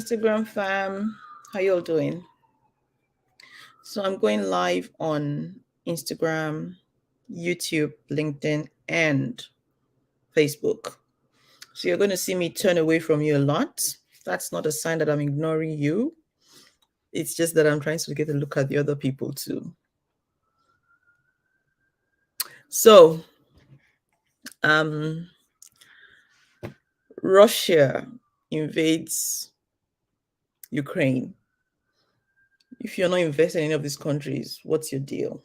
Instagram fam, how you all doing? So I'm going live on Instagram, YouTube, LinkedIn, and Facebook. So you're going to see me turn away from you a lot. That's not a sign that I'm ignoring you. It's just that I'm trying to get a look at the other people too. So, um, Russia invades Ukraine. If you're not investing in any of these countries, what's your deal?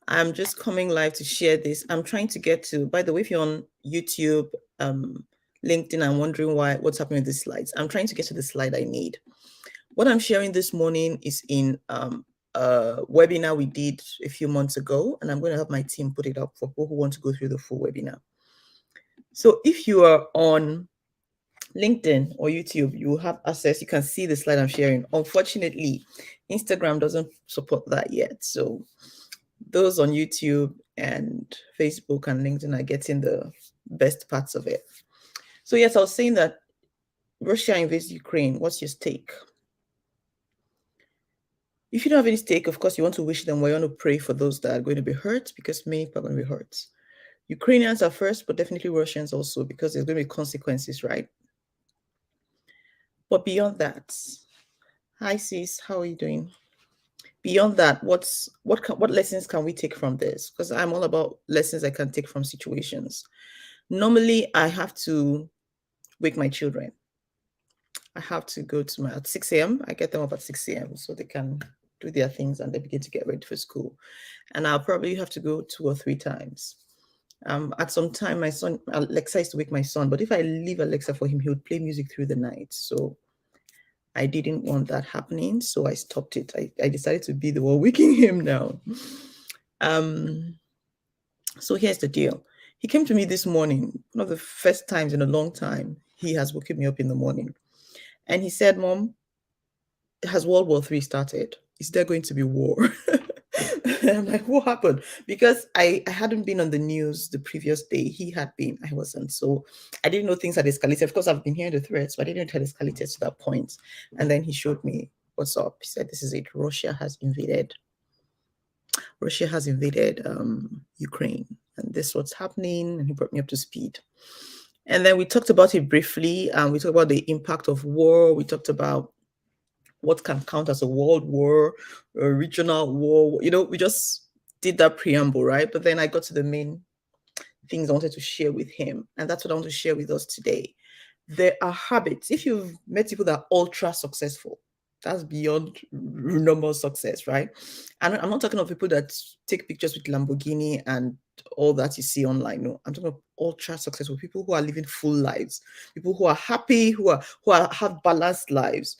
I'm just coming live to share this. I'm trying to get to, by the way, if you're on YouTube, LinkedIn, I'm wondering what's happening with these slides. I'm trying to get to the slide I need. What I'm sharing this morning is in a webinar we did a few months ago, and I'm going to have my team put it up for people who want to go through the full webinar. So if you are on LinkedIn or YouTube, you will have access. You can see the slide I'm sharing. Unfortunately, Instagram doesn't support that yet. So those on YouTube and Facebook and LinkedIn are getting the best parts of it. So yes, I was saying that Russia invades Ukraine. What's your stake? If you don't have any stake, of course, you want to wish them well. You want to pray for those that are going to be hurt, because many people are going to be hurt. Ukrainians are first, but definitely Russians also, because there's going to be consequences, right? But beyond that, hi sis, how are you doing? Beyond that, what lessons can we take from this? Because I'm all about lessons I can take from situations. Normally, I have to wake my children. I have to go to at 6 a.m. I get them up at 6 a.m. so they can do their things and they begin to get ready for school. And I'll probably have to go 2 or 3 times. At some time, my son, Alexa used to wake my son, but if I leave Alexa for him, he would play music through the night. So I didn't want that happening, so I stopped it. I decided to be the one waking him now. So here's the deal. He came to me this morning, one of the first times in a long time he has woken me up in the morning. And he said, Mom, has World War III started? Is there going to be war? I'm like, what happened? Because I hadn't been on the news the previous day. He had been, I wasn't. So I didn't know things had escalated. Of course, I've been hearing the threats, but I didn't know it had escalated to that point. And then he showed me what's up. He said, this is it. Russia has invaded Ukraine. And this is what's happening. And he brought me up to speed. And then we talked about it briefly. We talked about the impact of war. We talked about what can count as a world war, a regional war. We just did that preamble, right? But then I got to the main things I wanted to share with him. And that's what I want to share with us today. There are habits. If you've met people that are ultra successful, that's beyond normal success, right? And I'm not talking of people that take pictures with Lamborghini and all that you see online. No, I'm talking of ultra successful people who are living full lives, people who are happy, who have balanced lives.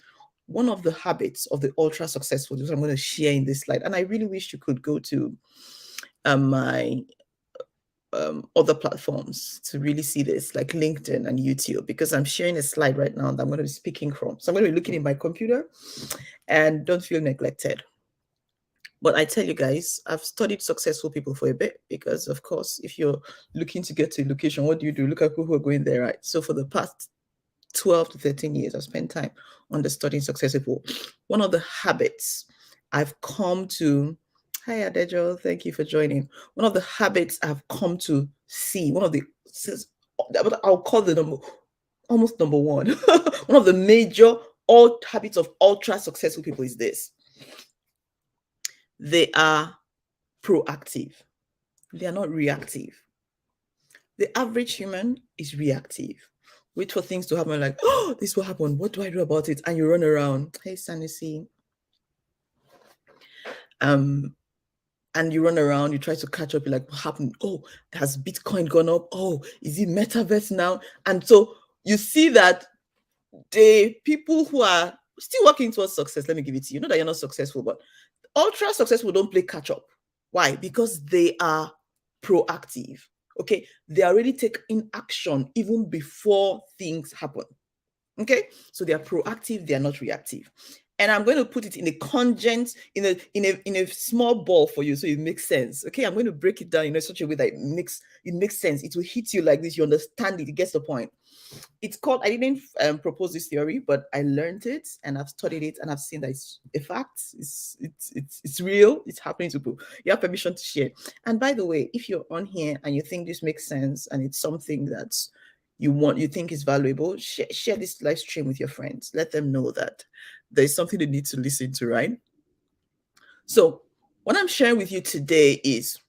One of the habits of the ultra successful is what I'm going to share in this slide. And I really wish you could go to my other platforms to really see this, like LinkedIn and YouTube, because I'm sharing a slide right now that I'm going to be speaking from. So I'm going to be looking in my computer, and don't feel neglected. But I tell you guys, I've studied successful people for a bit, because of course, if you're looking to get to a location, what do? Look at people who are going there, right? So for the past 12 to 13 years, I've spent time understudying successful. One of the habits I've come to, hi Adejo, thank you for joining. One of the habits I've come to see, I'll call the almost number one, one of the major habits of ultra successful people is this. They are proactive. They are not reactive. The average human is reactive. Wait for things to happen, like, oh, this will happen. What do I do about it? And you run around. Hey, Sanusi. And you run around, you try to catch up, you're like, what happened? Oh, has Bitcoin gone up? Oh, is it metaverse now? And so you see that the people who are still working towards success, let me give it to you. Not that you're not successful, but ultra successful don't play catch up. Why? Because they are proactive. Okay, they already take in action even before things happen. Okay, so they are proactive, they are not reactive. and I'm going to put it in a congent, in a small ball for you, so it makes sense. Okay, I'm going to break it down in such a way that it makes sense. It will hit you like this. You understand it. It gets the point. It's called, I didn't propose this theory, but I learned it and I've studied it and I've seen that it's a fact. It's real. It's happening to people. You have permission to share. And by the way, if you're on here and you think this makes sense and it's something that you think is valuable, share this live stream with your friends. Let them know that there's something they need to listen to, right? So what I'm sharing with you today is,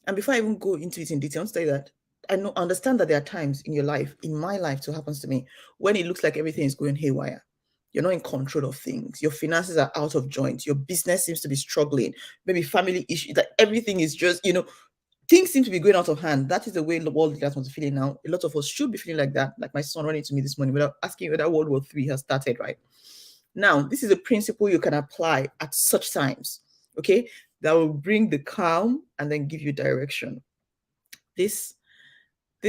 and before I even go into it in detail, I'll say that I understand that there are times in your life, in my life, too, happens to me, when it looks like everything is going haywire. You're not in control of things. Your finances are out of joint. Your business seems to be struggling. Maybe family issues. That everything is just, things seem to be going out of hand. That is the way the world leaders want to feel now. A lot of us should be feeling like that. Like my son running to me this morning without asking whether World War III has started, right? Now, this is a principle you can apply at such times, okay? That will bring the calm and then give you direction. This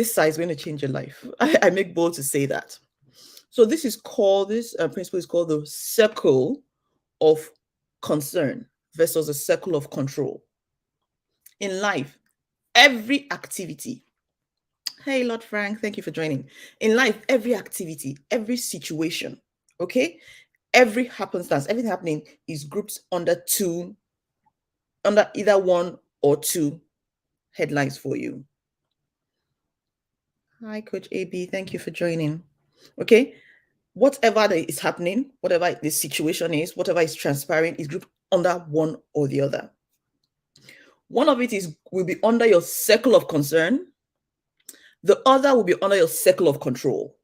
side is going to change your life. I make bold to say that. So this principle is called the circle of concern versus the circle of control. In life, every activity, hey, Lord Frank, thank you for joining. In life, every activity, every situation, okay, every happenstance, everything happening is grouped under either one or two headlines for you. Hi, Coach AB. Thank you for joining. Okay. Whatever is happening, whatever the situation is, whatever is transpiring is grouped under one or the other. One of it will be under your circle of concern. The other will be under your circle of control.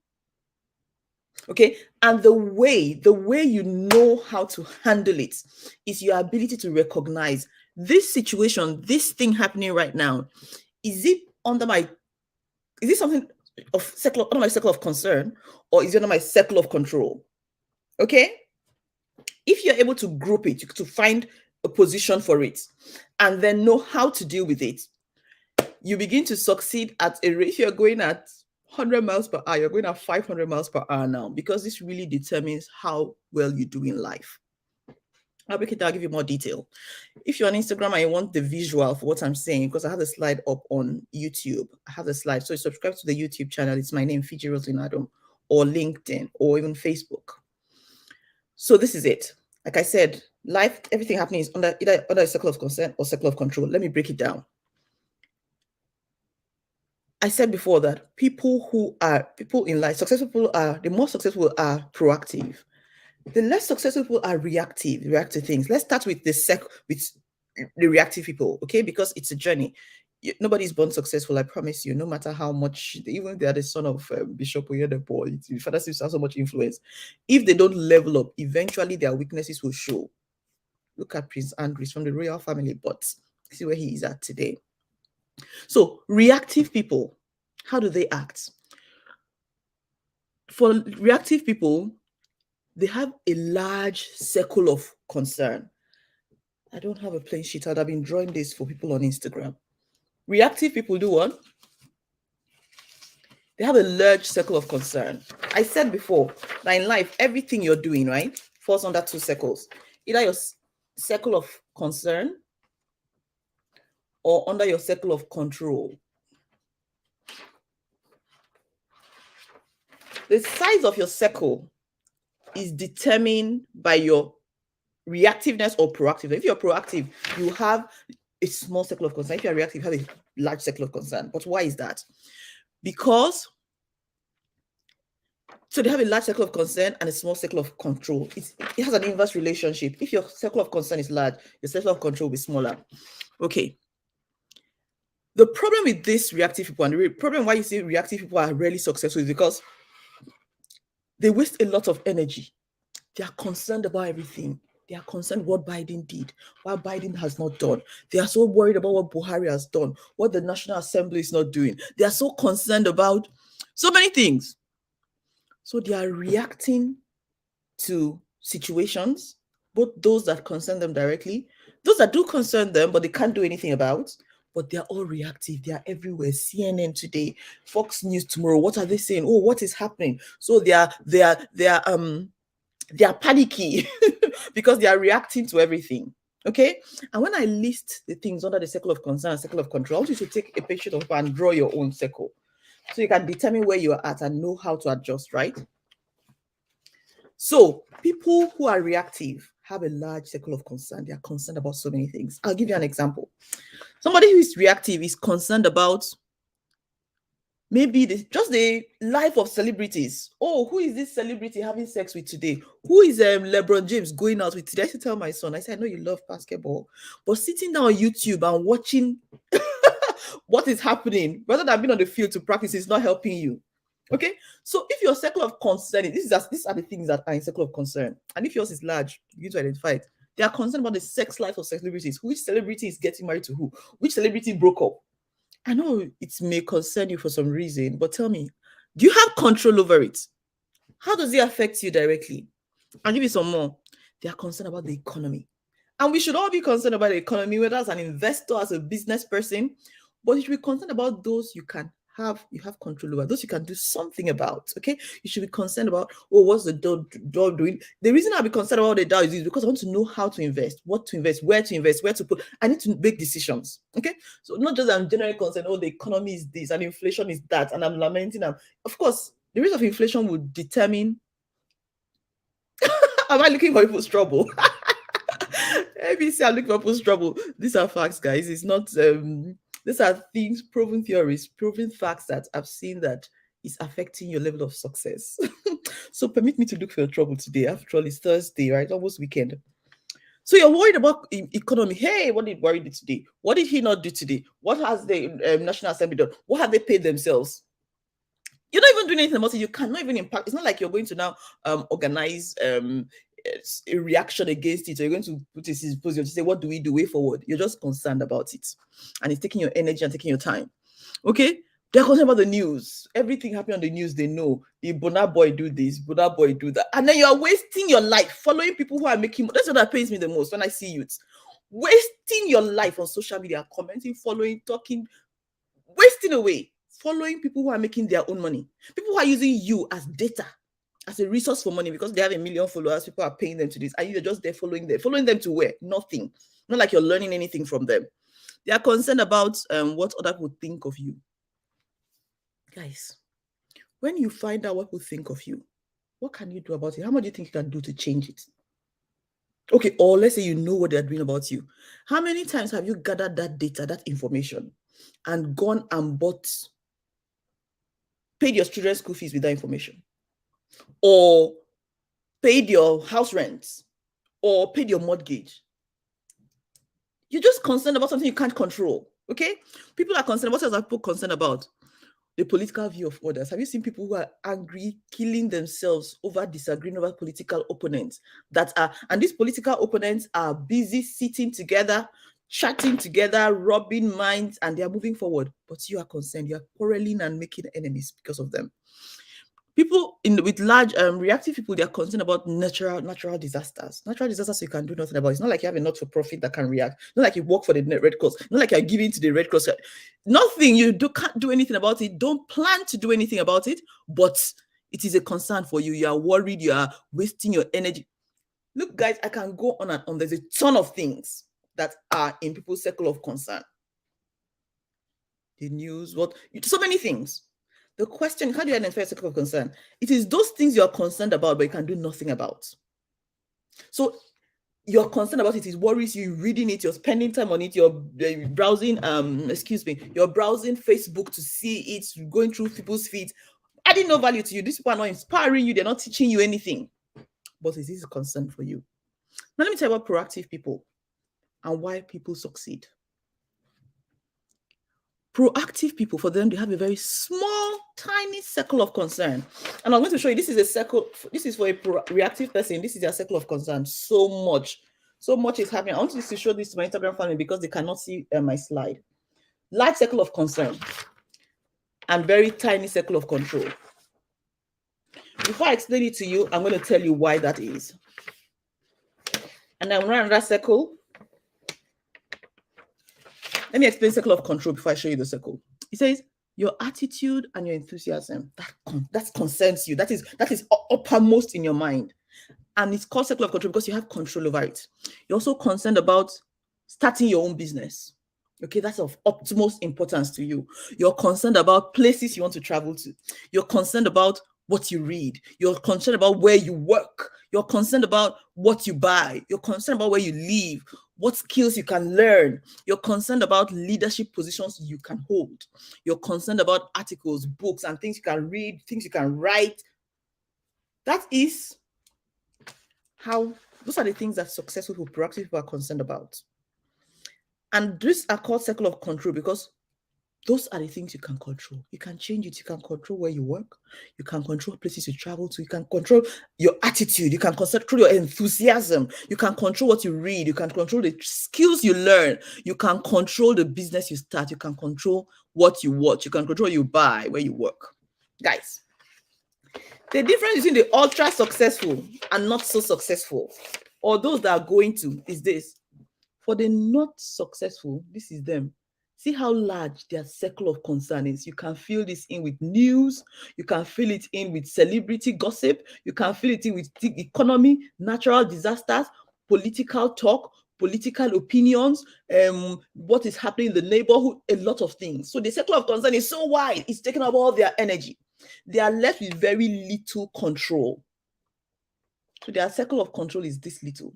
Okay. And the way you know how to handle it is your ability to recognize this situation, this thing happening right now. Is it something under my circle of concern, or is it under my circle of control? Okay. If you're able to group it, to find a position for it, and then know how to deal with it, you begin to succeed at a rate. If you're going at 100 miles per hour, you're going at 500 miles per hour now, because this really determines how well you do in life. I'll break it down, I'll give you more detail. If you're on Instagram and you want the visual for what I'm saying, because I have the slide up on YouTube, I have the slide. So subscribe to the YouTube channel. It's my name, Fiji Roslyn Adam, or LinkedIn, or even Facebook. So this is it. Like I said, life, everything happening is either under a circle of concern or circle of control. Let me break it down. I said before that people in life, successful people the more successful are proactive. The less successful people are reactive to things. Let's start with the reactive people, okay? Because it's a journey. Nobody's born successful, I promise you, no matter how much, even if they are the son of Bishop Oyedepo, the father seems to have so much influence. If they don't level up, eventually their weaknesses will show. Look at Prince Andrew from the royal family, but see where he is at today. So reactive people, how do they act? For reactive people, they have a large circle of concern. I don't have a plain sheet. I'd have been drawing this for people on Instagram. Reactive people do what? They have a large circle of concern. I said before that in life, everything you're doing, right, falls under two circles. Either your circle of concern or under your circle of control. The size of your circle is determined by your reactiveness or proactiveness. If you're proactive, you have a small circle of concern. If you're reactive, you have a large circle of concern. But why is that? Because they have a large circle of concern and a small circle of control. It has an inverse relationship. If your circle of concern is large, your circle of control will be smaller. Okay. The problem with this reactive people, and the problem why you see reactive people are rarely successful, is because they waste a lot of energy. They are concerned about everything. They are concerned what Biden did, what Biden has not done. They are so worried about what Buhari has done, what the National Assembly is not doing. They are so concerned about so many things. So they are reacting to situations, both those that concern them directly, those that do concern them, but they can't do anything about. But they're all reactive. They are everywhere. CNN today, Fox News tomorrow. What are they saying? Oh, what is happening? So they are They are panicky because they are reacting to everything. Okay. And when I list the things under the circle of concern and circle of control, I want you to take a picture of paper and draw your own circle so you can determine where you're at and know how to adjust, right? So people who are reactive have a large circle of concern. They are concerned about so many things. I'll give you an example. Somebody who is reactive is concerned about maybe just the life of celebrities. Oh, who is this celebrity having sex with today? Who is LeBron James going out with today? I should tell my son, I said, I know you love basketball, but sitting down on YouTube and watching what is happening rather than being on the field to practice is not helping you. Okay, so if your circle of concern, these are the things that are in circle of concern, and if yours is large, you need to identify it. They are concerned about the sex life of celebrities. Which celebrity is getting married to who? Which celebrity broke up? I know it may concern you for some reason, but tell me, do you have control over it? How does it affect you directly? I'll give you some more. They are concerned about the economy. And we should all be concerned about the economy, whether as an investor, as a business person, but you should be concerned about those you have control over, those you can do something about. Okay, you should be concerned about, oh, what's the Dow doing? The reason I'll be concerned about the Dow is because I want to know how to invest, what to invest, where to put. I need to make decisions. Okay, so not just I'm generally concerned, oh, the economy is this and inflation is that, and I'm lamenting them. Of course, the rate of inflation would determine. Am I looking for people's trouble? ABC, I'm looking for people's trouble. These are facts, guys. It's not these are things, proven theories, proven facts that I've seen that is affecting your level of success. So permit me to look for your trouble today. After all, it's Thursday, right? Almost weekend. So you're worried about economy. Hey, what did Buhari do today? What did he not do today? What has the National Assembly done? What have they paid themselves? You're not even doing anything about it. You cannot even impact. It's not like you're going to now organize a reaction against it, or you're going to put a symposium to say, what do we do way forward? You're just concerned about it, and it's taking your energy and taking your time. Okay, they're concerned about the news. Everything happening on the news, they know. The Burna Boy do this, Burna Boy do that, and then you are wasting your life following people who are making. That's what pains me the most when I see youths wasting your life on social media, commenting, following, talking, wasting away, following people who are making their own money, people who are using you as data, as a resource for money because they have 1 million followers. People are paying them to this, and you're just there following them to where? Nothing. Not like you're learning anything from them. They are concerned about what other people think of you. Guys, when you find out what people think of you, what can you do about it? How much do you think you can do to change it? Okay, or let's say you know what they're doing about you. How many times have you gathered that data, that information, and gone and paid your children's school fees with that information? Or paid your house rents, or paid your mortgage? You're just concerned about something you can't control. Okay, people are concerned. What else are people concerned about? The political view of others. Have you seen people who are angry, killing themselves over disagreeing over political opponents and these political opponents are busy sitting together, chatting together, rubbing minds, and they are moving forward. But you are concerned. You are quarreling and making enemies because of them. People with large reactive people, they are concerned about natural disasters. Natural disasters you can do nothing about. It's not like you have a not-for-profit that can react. Not like you work for the Red Cross. Not like you're giving to the Red Cross. Nothing. You can't do anything about it. Don't plan to do anything about it. But it is a concern for you. You are worried. You are wasting your energy. Look, guys, I can go on and on. There's a ton of things that are in people's circle of concern. The news, so many things. The question, how do you identify a circle of concern? It is those things you're concerned about, but you can do nothing about. So you're concerned about it, it worries you, reading it, you're spending time on it, you're browsing, you're browsing Facebook to see it, going through people's feeds, adding no value to you. These people are not inspiring you, they're not teaching you anything. But is this a concern for you? Now let me tell you about proactive people and why people succeed. Proactive people, for them, they have a very small, tiny circle of concern. And I'm going to show you, this is a circle, this is for a reactive person, this is their circle of concern. So much is happening. I want you to show this to my Instagram family because they cannot see my slide. Large circle of concern and very tiny circle of control. Before I explain it to you, I'm going to tell you why that is. And then run that circle. Let me explain circle of control before I show you the circle. It says your attitude and your enthusiasm, that concerns you. That is uppermost in your mind. And it's called circle of control because you have control over it. You're also concerned about starting your own business. Okay, that's of utmost importance to you. You're concerned about places you want to travel to. You're concerned about what you read. You're concerned about where you work. You're concerned about what you buy. You're concerned about where you live, what skills you can learn. You're concerned about leadership positions you can hold. You're concerned about articles, books, and things you can read, things you can write. That is how, those are the things that successful people, proactive people are concerned about. And these are called circle of control because those are the things you can control. You can change it. You can control where you work. You can control places you travel to. You can control your attitude. You can control your enthusiasm. You can control what you read. You can control the skills you learn. You can control the business you start. You can control what you watch. You can control what you buy, where you work. Guys, the difference between the ultra successful and not so successful, or those that are going to, is this. For the not successful, this is them. See how large their circle of concern is. You can fill this in with news. You can fill it in with celebrity gossip. You can fill it in with the economy, natural disasters, political talk, political opinions, what is happening in the neighborhood, a lot of things. So the circle of concern is so wide, it's taking up all their energy. They are left with very little control. So their circle of control is this little.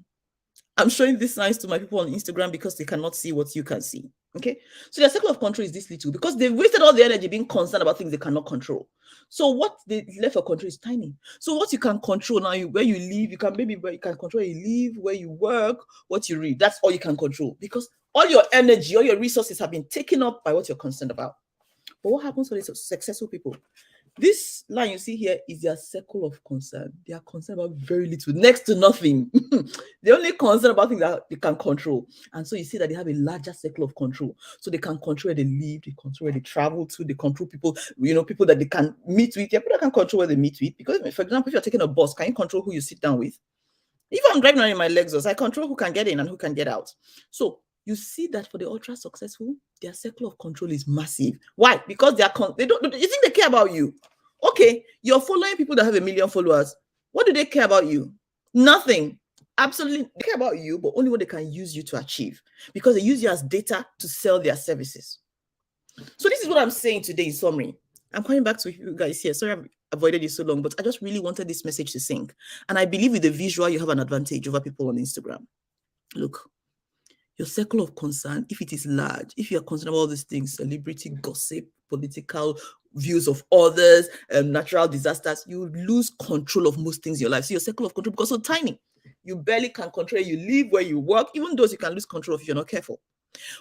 I'm showing this signs to my people on Instagram because they cannot see what you can see. Okay, so their circle of control is this little because they've wasted all the energy being concerned about things they cannot control. So what they left for control is tiny. So what you can control now, where you live, you can control where you live, where you work, what you read. That's all you can control because all your energy, all your resources have been taken up by what you're concerned about. But what happens for these successful people? This line you see here is their circle of concern. They are concerned about very little, next to nothing. They're only concerned about things that they can control. And so you see that they have a larger circle of control. So they can control where they live, they control where they travel to, they control people, people that they can meet with. Yeah, people that can control where they meet with. Because, for example, if you're taking a bus, can you control who you sit down with? If I'm driving around in my Lexus, I control who can get in and who can get out. So you see that for the ultra successful, their circle of control is massive. Why? Because they don't. You think they care about you? Okay, you're following people that have 1 million followers. What do they care about you? Nothing. Absolutely, they care about you, but only what they can use you to achieve, because they use you as data to sell their services. So this is what I'm saying today in summary. I'm coming back to you guys here. Sorry I've avoided you so long, but I just really wanted this message to sink. And I believe with the visual, you have an advantage over people on Instagram. Look, your circle of concern, if it is large, if you are concerned about all these things, celebrity gossip, political views of others, natural disasters, you lose control of most things in your life. So your circle of control becomes so tiny. You barely can control where you live, where you work, even those you can lose control of if you're not careful.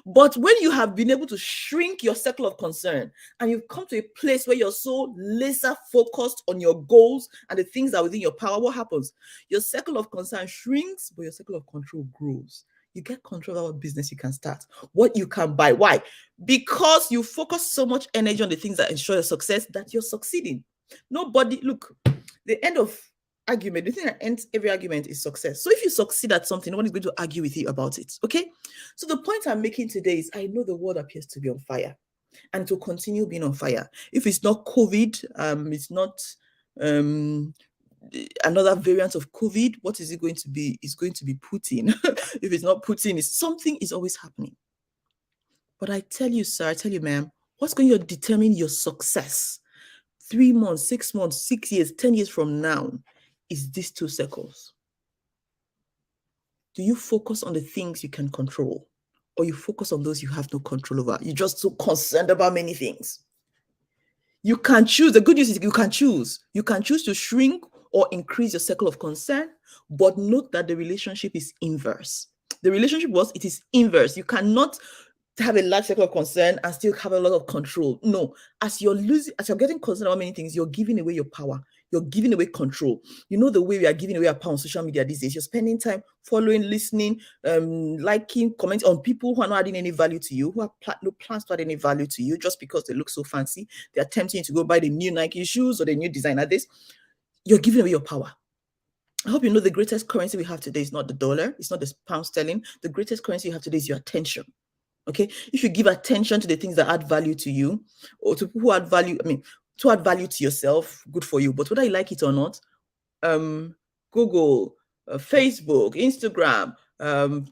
But when you have been able to shrink your circle of concern and you've come to a place where you're so laser focused on your goals and the things that are within your power, what happens? Your circle of concern shrinks, but your circle of control grows. You get control of what business you can start, what you can buy. Why? Because you focus so much energy on the things that ensure your success that you're succeeding. Nobody, look, the end of argument, the thing that ends every argument is success. So if you succeed at something, nobody's going to argue with you about it. Okay? So the point I'm making today is I know the world appears to be on fire and to continue being on fire. If it's not COVID, it's not another variant of COVID, what is it going to be? It's going to be Putin. If it's not Putin, something is always happening. But I tell you, sir, I tell you, ma'am, what's going to determine your success 3 months, 6 months, 6 years, 10 years from now is these 2 circles. Do you focus on the things you can control, or you focus on those you have no control over? You're just so concerned about many things. You can choose. The good news is you can choose. You can choose to shrink or increase your circle of concern, but note that the relationship is inverse. The relationship it is inverse. You cannot have a large circle of concern and still have a lot of control. No, as you're getting concerned about many things, you're giving away your power. You're giving away control. You know the way we are giving away our power on social media these days. You're spending time following, listening, liking, commenting on people who are not adding any value to you, who have no plans to add any value to you just because they look so fancy. They're tempting you to go buy the new Nike shoes or the new designer this. You're giving away your power. I hope you know the greatest currency we have today is not the dollar. It's not the pound sterling. The greatest currency you have today is your attention. Okay, if you give attention to the things that add value to you, or to people who add value, to add value to yourself, good for you. But whether you like it or not, Google, Facebook, Instagram,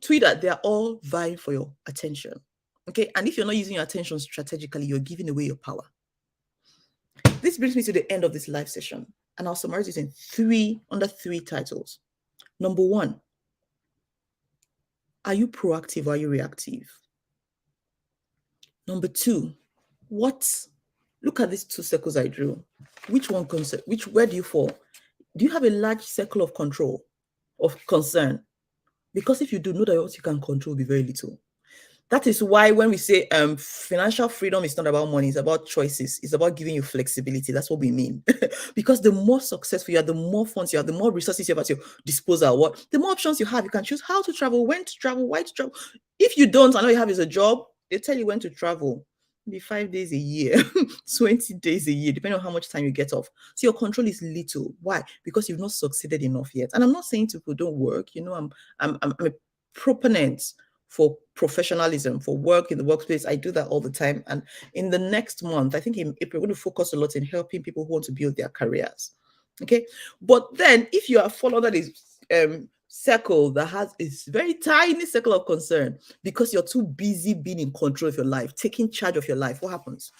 Twitter, they're all vying for your attention. Okay. And if you're not using your attention strategically, you're giving away your power. This brings me to the end of this live session. And I'll summarize it in under three titles. Number one, are you proactive or are you reactive? Number two, look at these two circles I drew. Where do you fall? Do you have a large circle of control, of concern? Because if you do, know that what you can control will be very little. That is why when we say financial freedom is not about money, it's about choices. It's about giving you flexibility. That's what we mean. Because the more successful you are, the more funds you have, the more resources you have at your disposal, the more options you have. You can choose how to travel, when to travel, why to travel. If you don't, and all you have is a job, they tell you when to travel. Maybe 5 days a year, 20 days a year, depending on how much time you get off. So your control is little. Why? Because you've not succeeded enough yet. And I'm not saying people don't work. I'm a proponent for professionalism, for work in the workplace. I do that all the time. And in the next month, I think in April, we're going to focus a lot in helping people who want to build their careers. Okay. But then if you are followed that is circle that has a very tiny circle of concern because you're too busy being in control of your life, taking charge of your life, what happens?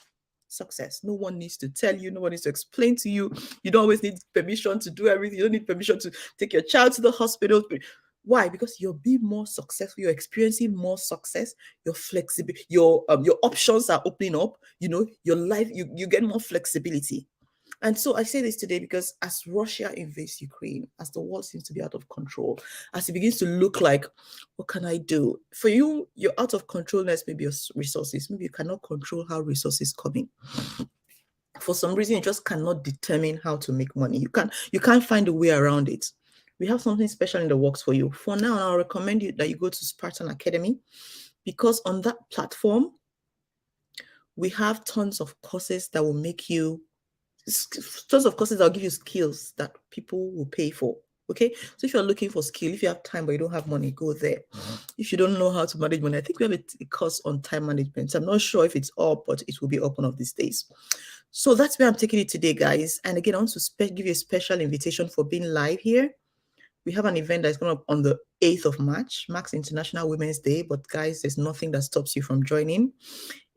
Success. No one needs to tell you, no one needs to explain to you. You don't always need permission to do everything. You don't need permission to take your child to the hospital. Why? Because you're being more successful, you're experiencing more success, you're flexible, your options are opening up, your life, you get more flexibility. And so I say this today because as Russia invades Ukraine, as the world seems to be out of control, as it begins to look like, what can I do? For you, you're out of controlness, maybe your resources. Maybe you cannot control how resources come in. For some reason, you just cannot determine how to make money. You can't find a way around it. We have something special in the works for you. For now, I'll recommend you that you go to Spartan Academy, because on that platform, we have tons of courses that will make you tons of courses that will give you skills that people will pay for. Okay, so if you're looking for skill, if you have time but you don't have money, go there. If you don't know how to manage money, I think we have a course on time management. So I'm not sure if it's up, but it will be up one of these days. So that's where I'm taking it today, guys. And again, I want to give you a special invitation for being live here. We have an event that's going up on the 8th of March, marks International Women's Day. But guys, there's nothing that stops you from joining.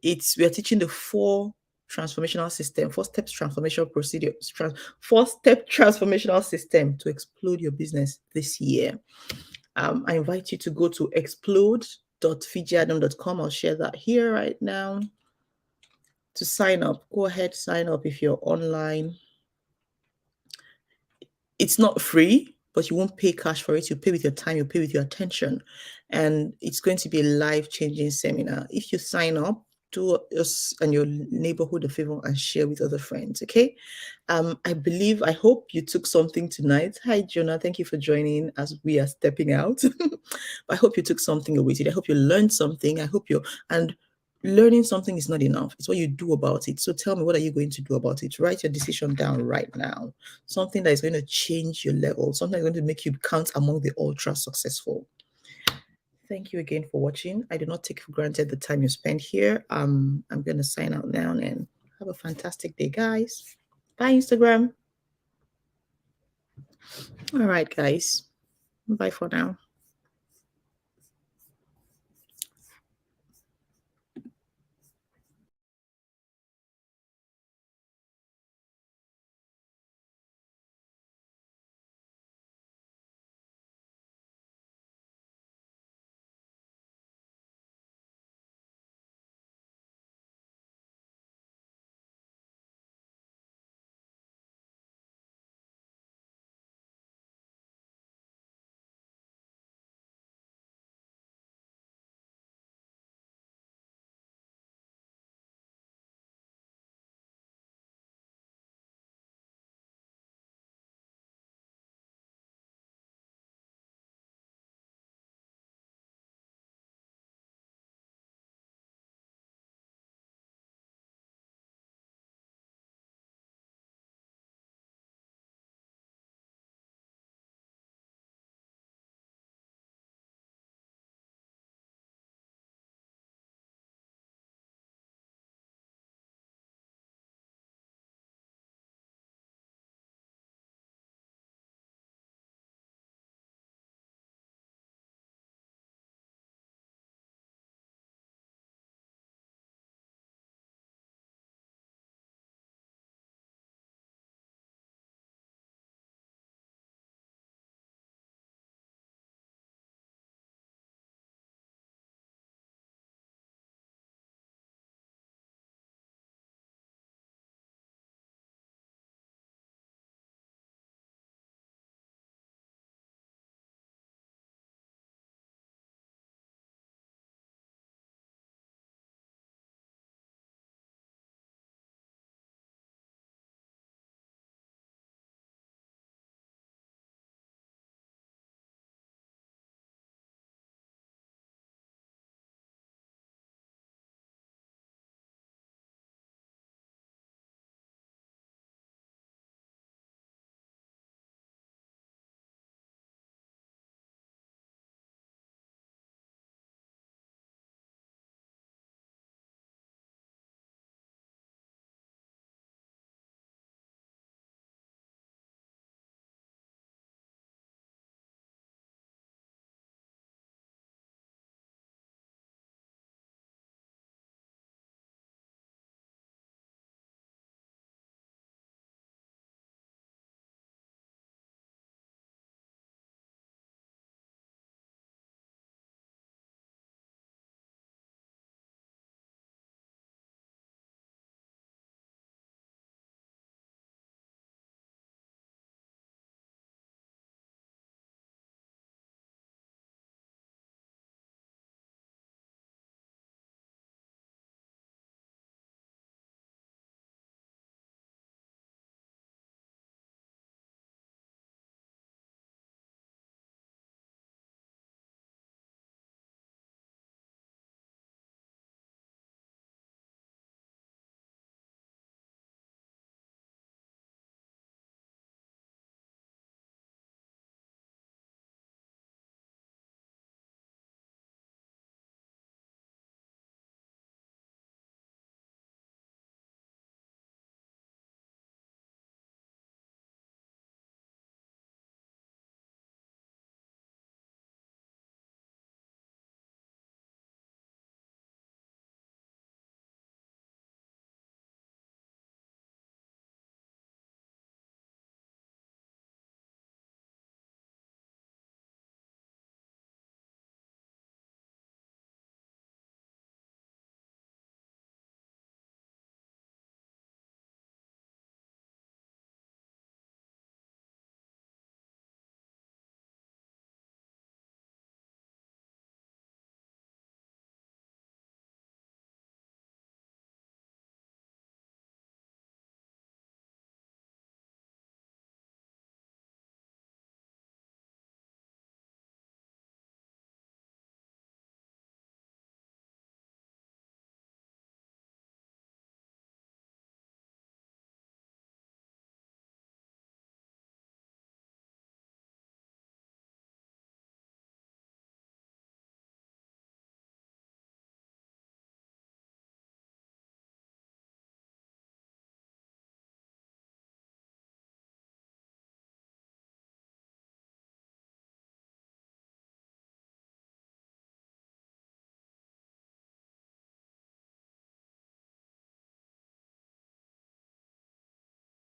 We are teaching the 4 transformational system, 4-step transformational procedure, 4-step transformational system to explode your business this year. I invite you to go to explode.fijiadam.com. I'll share that here right now. To sign up, go ahead, sign up if you're online. It's not free, but you won't pay cash for it. You pay with your time, you pay with your attention. And it's going to be a life-changing seminar. If you sign up, do us and your neighborhood a favor and share with other friends, okay? I hope you took something tonight. Hi, Jonah. Thank you for joining as we are stepping out. I hope you took something away today. I hope you learned something. And learning something is not enough. It's what you do about it. So tell me, what are you going to do about it? Write your decision down right now. Something that is going to change your level. Something that's going to make you count among the ultra successful. Thank you again for watching. I do not take for granted the time you spend here. I'm going to sign out now and have a fantastic day, guys. Bye, Instagram. All right, guys. Bye for now.